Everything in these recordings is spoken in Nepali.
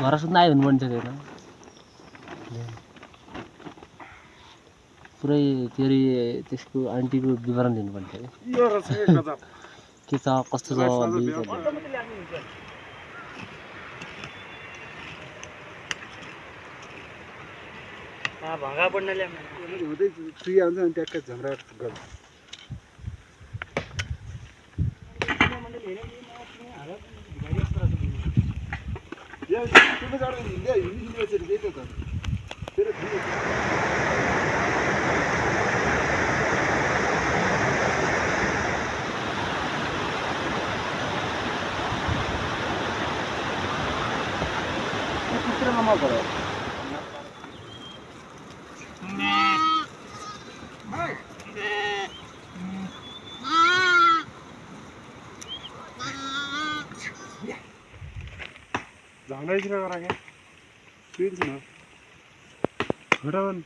घर सुत्न आयो भने बन्छ होइन पुरै फेरि त्यसको आन्टीको विवरण दिनुपर्छ के छ कस्तो छ भगा बढ्नले हुँदै फ्री आउँछ अनि ट्याक्कै झगडा गर्छ झगडा इतना करा क्या स्पीड से ना घटावन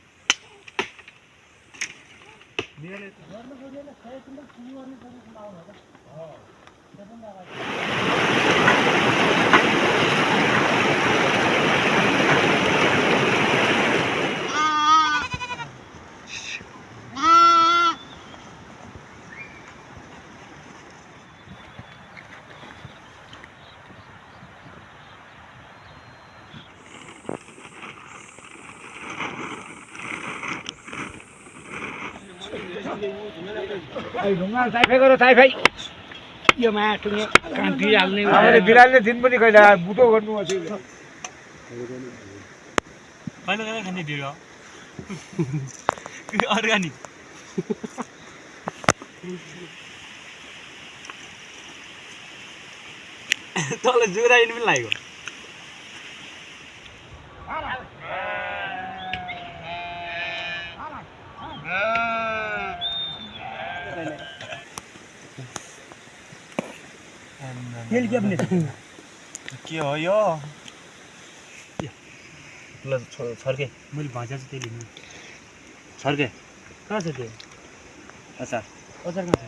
ढुङ्गा साइफाई गर साइफाई यो माटो कान्ति हाल्ने हामीले बिरालले दिन पनि कहिले बुटो गर्नु कहिले कहिले खाने ढिलो अर्गानिक तल जुराइन पनि लाग्यो के हो यो ल छर्के मैले भाजा चाहिँ त्यही लिनु छर्के कहाँ छ त्यो अचार अचार कहाँ छ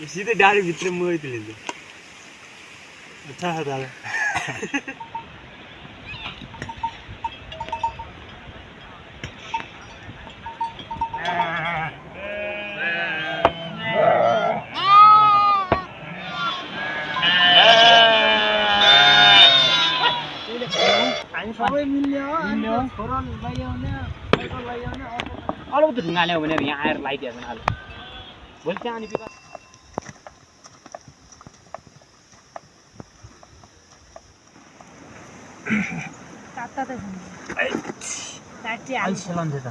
सीधे डाँडी भित्र मही लिन्छ अच्छा दादा सबै मिल्यो छोरो लैआउने साइकल लैआउने अरू त ढुङ्गा ल्यायो भने यहाँ आएर लगाइदियो भने अहिले भोलि त्यहाँ अनि विकास काट्टा त छैन काटी सेलाउँछ त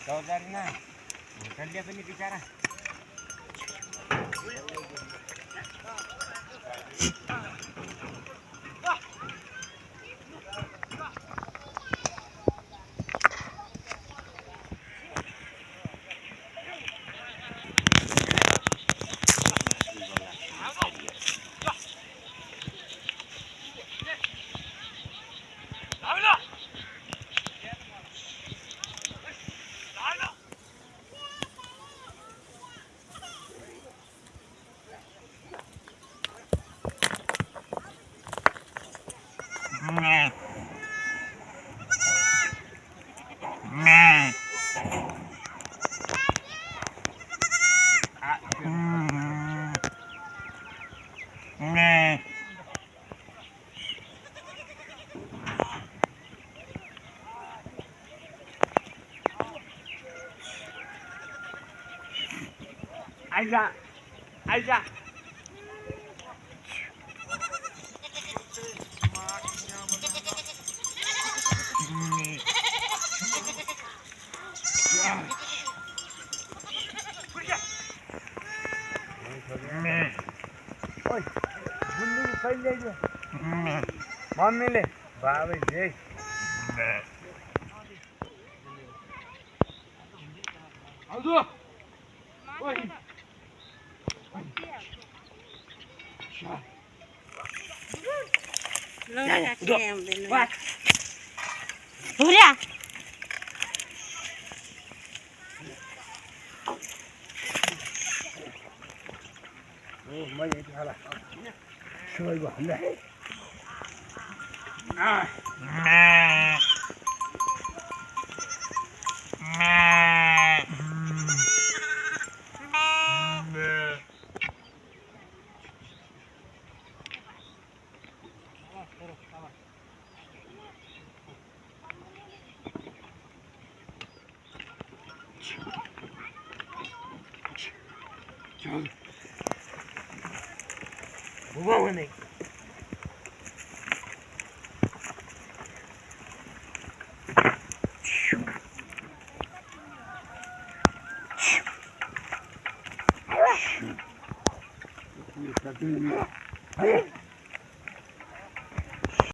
चौधारी ना होटलले पनि बिचारा आइजा आइजा ओइ बुन्नु कहिले ल्याइदियो मम्मीले बाबै जे आउँछु ओइ Julia. म यति खाला सुई भन्दा Vamos, Nek.